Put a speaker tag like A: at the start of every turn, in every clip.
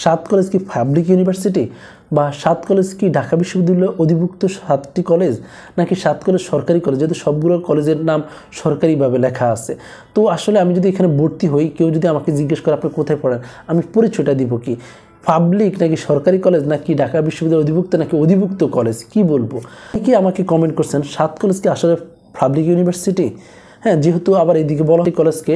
A: সাত কলেজ কি public university, বা সাত কলেজ কি ঢাকা বিশ্ববিদ্যালয়ের অধিভুক্ত 7টি কলেজ, নাকি 7 কলেজ সরকারি কলেজ, যেহেতু সবগুলো কলেজের নাম সরকারিভাবে লেখা আছে। তো আসলে আমি যদি এখানে ভর্তি হই, কেউ যদি আমাকে জিজ্ঞেস করে আপনি কোথায় পড়েন, আমি পরিচয়টা দিব কি, পাবলিক নাকি সরকারি কলেজ, নাকি ঢাকা বিশ্ববিদ্যালয় অধিভুক্ত নাকি অধিভুক্ত কলেজ, কি বলবো? কি আমাকে কমেন্ট করছেন 7 কলেজ কি আসলে পাবলিক ইউনিভার্সিটি? হ্যাঁ, যেহেতু আবার এইদিকে বলা হয় কলেজকে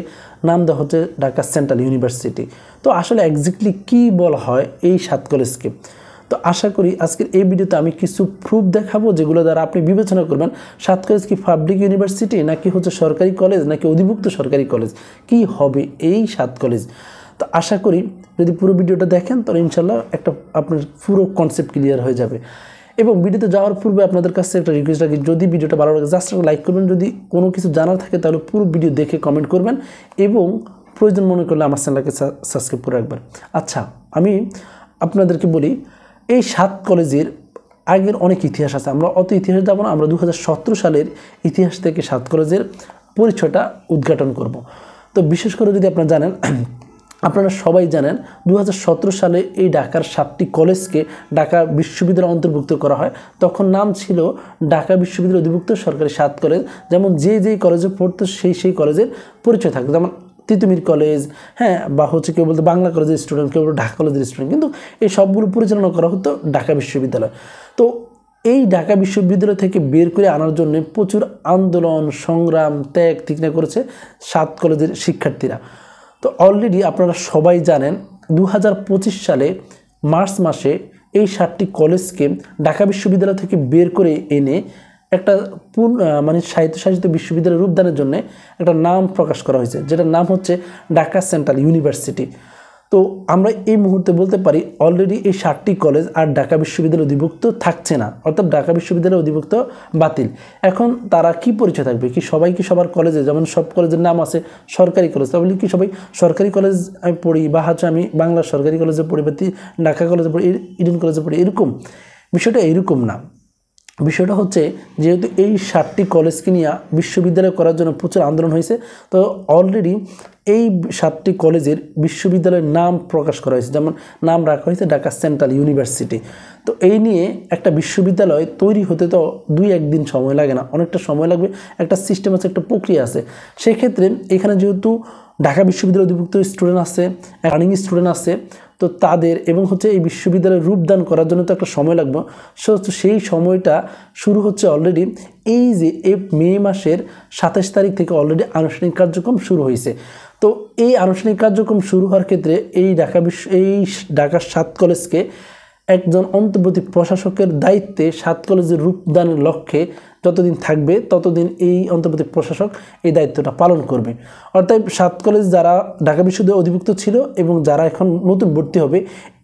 A: নাম দেওয়া হচ্ছে ঢাকা সেন্ট্রাল ইউনিভার্সিটি। তো আসলে এক্স্যাক্টলি কী বলা হয় এই 7 কলেজকে? তো আশা করি আজকের এই ভিডিওতে আমি কিছু প্রুফ দেখাবো, যেগুলো দ্বারা আপনি বিবেচনা করবেন 7 কলেজ কি পাবলিক ইউনিভার্সিটি, নাকি হচ্ছে সরকারি কলেজ, নাকি অধিভুক্ত সরকারি কলেজ, কি হবে এই 7 কলেজ। তো আশা করি যদি পুরো ভিডিওটা দেখেন তাহলে ইনশাল্লাহ একটা আপনার পুরো কনসেপ্ট ক্লিয়ার হয়ে যাবে। এবং ভিডিওতে যাওয়ার পূর্বে আপনাদের কাছে একটা রিকোয়েস্ট রাখি, যদি ভিডিওটা ভালো লাগে জাস্ট লাইক করবেন, যদি কোনো কিছু জানার থাকে তাহলে পুরো ভিডিও দেখে কমেন্ট করবেন, এবং প্রয়োজন মনে করলে আমার চ্যানেলকে সাবস্ক্রাইব করে রাখবেন। আচ্ছা, আমি আপনাদেরকে বলি এই 7 কলেজের আগের অনেক ইতিহাস আছে, আমরা অত ইতিহাস যাব না, আমরা 2017 সালের ইতিহাস থেকে 7 কলেজের পরিচয়টা উদ্ঘাটন করব। তো বিশেষ করে যদি আপনারা জানেন, আপনারা সবাই জানেন 2017 সালে এই ঢাকার 7টি কলেজকে ঢাকা বিশ্ববিদ্যালয়ে অন্তর্ভুক্ত করা হয়। তখন নাম ছিল ঢাকা বিশ্ববিদ্যালয় অধিভুক্ত সরকারি 7 কলেজ। যেমন যেই কলেজে পড়তো সেই কলেজের পরিচয় থাকতো, যেমন তিতুমির কলেজ, হ্যাঁ, বা হচ্ছে কেউ বলতো বাংলা কলেজের স্টুডেন্ট, কেউ বলতো ঢাকা কলেজের স্টুডেন্ট, কিন্তু এই সবগুলো পরিচালনা করা হতো ঢাকা বিশ্ববিদ্যালয়। তো এই ঢাকা বিশ্ববিদ্যালয় থেকে বের করে আনার জন্য প্রচুর আন্দোলন সংগ্রাম ত্যাগ তিগনা করেছে 7 কলেজের শিক্ষার্থীরা। তো অলরেডি আপনারা সবাই জানেন 2025 সালে মার্চ মাসে এই 7টি কলেজকে ঢাকা বিশ্ববিদ্যালয় থেকে বের করে এনে একটা মানে স্বায়ত্তশাসিত বিশ্ববিদ্যালয়ের রূপদানের জন্য একটা নাম প্রকাশ করা হয়েছে, যেটার নাম হচ্ছে ঢাকা সেন্ট্রাল ইউনিভার্সিটি। তো আমরা এই মুহূর্তে বলতে পারি অলরেডি এই 7টি কলেজ আর ঢাকা বিশ্ববিদ্যালয় অধিভুক্ত থাকছে না, অর্থাৎ ঢাকা বিশ্ববিদ্যালয় অধিভুক্ত বাতিল। এখন তারা কি পরিচয় থাকবে? কি সবাই কি সবার কলেজে, যেমন সব কলেজের নাম আছে সরকারি কলেজ, তাহলে কি সবাই সরকারি কলেজ আমি পড়ি, বা হচ্ছে আমি বাংলা সরকারি কলেজে পড়ি, বা ঢাকা কলেজে পড়ি, ইডেন কলেজে পড়ি, এরকম বিষয়টা এরকম না। বিষয়টা হচ্ছে যেহেতু এই 7টি কলেজকে নিয়ে বিশ্ববিদ্যালয় করার জন্য প্রচুর আন্দোলন হয়েছে, তো অলরেডি এই 7টি কলেজের বিশ্ববিদ্যালয়ের নাম প্রকাশ করা হয়েছে, যেমন নাম রাখা হয়েছে ঢাকা সেন্ট্রাল ইউনিভার্সিটি। তো এই নিয়ে একটা বিশ্ববিদ্যালয় তৈরি হতে তো 2-1 দিন সময় লাগে না, অনেকটা সময় লাগবে, একটা সিস্টেম আছে, একটা প্রক্রিয়া আছে। সেক্ষেত্রে এখানে যেহেতু ঢাকা বিশ্ববিদ্যালয় অধিভুক্ত স্টুডেন্ট আছে, রানিং স্টুডেন্ট আছে, তো তাদের এবং হচ্ছে এই বিশ্ববিদ্যালয়ের রূপদান করার জন্য তো একটা সময় লাগবে। সেই সময়টা শুরু হচ্ছে অলরেডি এই যে মে মাসের 27 তারিখ থেকে অলরেডি আনুষ্ঠানিক কার্যক্রম শুরু হয়েছে। তো এই আনুষ্ঠানিক কার্যক্রম শুরু হওয়ার ক্ষেত্রে এই ঢাকার 7 কলেজকে একজন অন্তর্বর্তী প্রশাসকের দায়িত্বে 7 কলেজের রূপদানের লক্ষ্যে যতদিন থাকবে ততদিন এই অন্তর্বর্তী প্রশাসক এই দায়িত্বটা পালন করবে। অর্থাৎ 7 কলেজ যারা ঢাকা বিশ্ববিদ্যালয়ে অধিভুক্ত ছিল এবং যারা এখন নতুন ভর্তি হবে,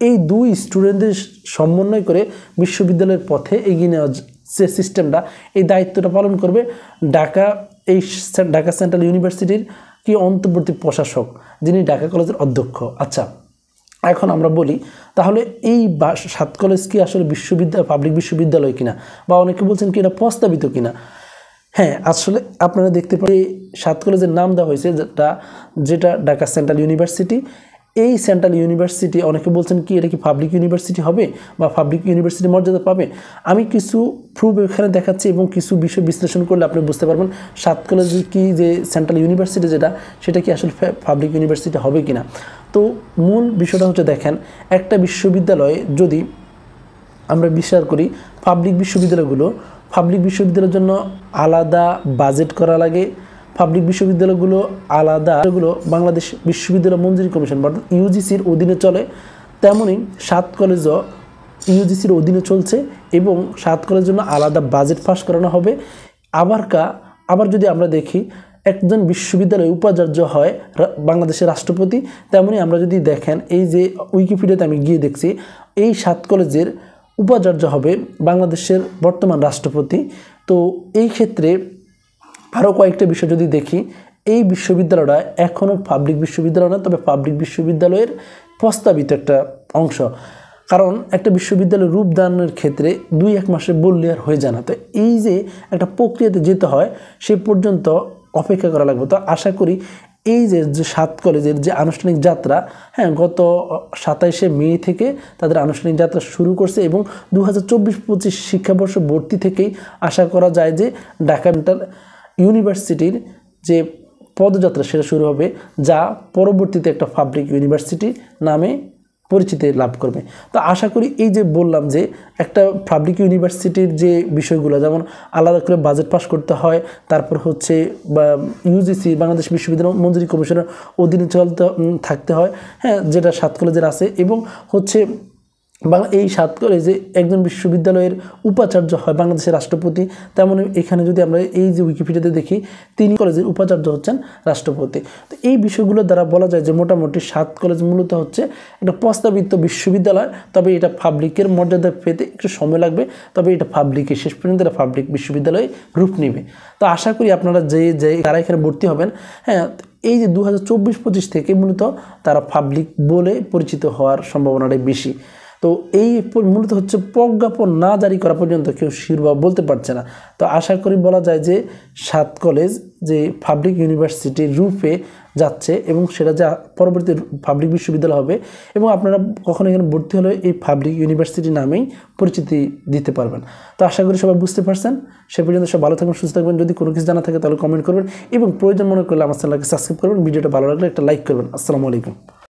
A: এই 2 স্টুডেন্টদের সমন্বয় করে বিশ্ববিদ্যালয়ের পথে এগিয়ে নেওয়ার যে সিস্টেমটা, এই দায়িত্বটা পালন করবে ঢাকা সেন্ট্রাল ইউনিভার্সিটির কি অন্তর্বর্তী প্রশাসক, যিনি ঢাকা কলেজের অধ্যক্ষ। আচ্ছা, এখন আমরা বলি তাহলে এই 7 কলেজ কি আসলে পাবলিক বিশ্ববিদ্যালয় কিনা, বা অনেকে বলছেন কি এটা প্রস্তাবিত কিনা। হ্যাঁ, আসলে আপনারা দেখতে পারেন 7 কলেজের নাম দেওয়া হয়েছে যেটা ঢাকা সেন্ট্রাল ইউনিভার্সিটি। এই সেন্ট্রাল ইউনিভার্সিটি অনেকে বলছেন কি এটা কি পাবলিক ইউনিভার্সিটি হবে, বা পাবলিক ইউনিভার্সিটি মর্যাদা পাবে। আমি কিছু প্রুফ এখানে দেখাচ্ছি এবং কিছু বিষয় বিশ্লেষণ করলে আপনি বুঝতে পারবেন 7 কলেজ কি যে সেন্ট্রাল ইউনিভার্সিটি সেটা কি আসলে পাবলিক ইউনিভার্সিটি হবে কিনা। তো মূল বিষয়টা হচ্ছে, দেখেন, একটা বিশ্ববিদ্যালয়ে যদি আমরা বিচার করি পাবলিক বিশ্ববিদ্যালয়ের জন্য আলাদা বাজেট করা লাগে, পাবলিক বিশ্ববিদ্যালয়গুলো আলাদা, এগুলো বাংলাদেশ বিশ্ববিদ্যালয় মঞ্জুরি কমিশন অর্থাৎ ইউজিসির অধীনে চলে, তেমনই 7 কলেজও ইউজিসির অধীনে চলছে এবং 7 কলেজের জন্য আলাদা বাজেট পাস করানো হবে। আবার যদি আমরা দেখি একজন বিশ্ববিদ্যালয়ে উপাচার্য হয় বাংলাদেশের রাষ্ট্রপতি, তেমনি আমরা যদি দেখেন এই যে উইকিপিডিয়াতে আমি গিয়ে দেখছি এই 7 কলেজের উপাচার্য হবে বাংলাদেশের বর্তমান রাষ্ট্রপতি। তো এই ক্ষেত্রে আরও কয়েকটা বিষয় যদি দেখি, এই বিশ্ববিদ্যালয়টা এখনও পাবলিক বিশ্ববিদ্যালয় না, তবে পাবলিক বিশ্ববিদ্যালয়ের প্রস্তাবিত একটা অংশ। কারণ একটা বিশ্ববিদ্যালয়ের রূপদানের ক্ষেত্রে 2-1 মাসে বললে আর হয়ে যায় না, তো এই যে একটা প্রক্রিয়াতে যেতে হয় সে পর্যন্ত অপেক্ষা করা লাগবে। তো আশা করি এই যে 7 কলেজের যে আনুষ্ঠানিক যাত্রা, হ্যাঁ, গত 27শে মে থেকে তাদের আনুষ্ঠানিক যাত্রা শুরু করছে এবং 2024-25 শিক্ষাবর্ষ ভর্তি থেকেই আশা করা যায় যে ঢাকা ইউনিভার্সিটির যে পদযাত্রা সেটা শুরু হবে, যা পরবর্তীতে একটা পাবলিক ইউনিভার্সিটি নামে পরিচিতি লাভ করবে। তো আশা করি এই যে বললাম যে একটা পাবলিক ইউনিভার্সিটির যে বিষয়গুলো, যেমন আলাদা করে বাজেট পাস করতে হয়, তারপর হচ্ছে বা ইউজিসি বাংলাদেশ বিশ্ববিদ্যালয় মঞ্জুরি কমিশনের অধীনে থাকতে হয়, হ্যাঁ, যেটা 7 কলেজের আছে, এবং হচ্ছে এই 7 কলেজে একজন বিশ্ববিদ্যালয়ের উপাচার্য হয় বাংলাদেশের রাষ্ট্রপতি। তেমন এখানে যদি আমরা এই যে উইকিপিডিয়াতে দেখি, 3 কলেজের উপাচার্য হচ্ছেন রাষ্ট্রপতি। তো এই বিষয়গুলো দ্বারা বলা যায় যে মোটামুটি 7 কলেজ মূলত হচ্ছে একটা প্রস্তাবিত বিশ্ববিদ্যালয়, তবে এটা পাবলিকের মর্যাদা পেতে একটু সময় লাগবে, তবে এটা পাবলিকের শেষ পর্যন্ত এটা পাবলিক বিশ্ববিদ্যালয়ে রূপ নেবে। তো আশা করি আপনারা যে তারা এখানে ভর্তি হবেন, হ্যাঁ, এই যে 2024-25 থেকে মূলত তারা পাবলিক বলে পরিচিত হওয়ার সম্ভাবনাটাই বেশি। তো এই মূলত হচ্ছে প্রজ্ঞাপন না জারি করা পর্যন্ত কেউ শিরোভাব বলতে পারছে না। তো আশা করি বলা যায় যে 7 কলেজ যে পাবলিক ইউনিভার্সিটির রূপে যাচ্ছে এবং সেটা যা পরবর্তী পাবলিক বিশ্ববিদ্যালয় হবে, এবং আপনারা কখনো এখানে ভর্তি হলে এই পাবলিক ইউনিভার্সিটি নামেই পরিচিতি দিতে পারবেন। তো আশা করি সবাই বুঝতে পারছেন। সে পর্যন্ত সব ভালো থাকবেন, সুস্থ থাকবেন। যদি কোনো কিছু জানা থাকে তাহলে কমেন্ট করবেন এবং প্রয়োজন মনে করলে আমার চ্যানেলকে সাবস্ক্রাইব করবেন। ভিডিওটা ভালো লাগলে একটা লাইক করবেন। আসসালামু আলাইকুম।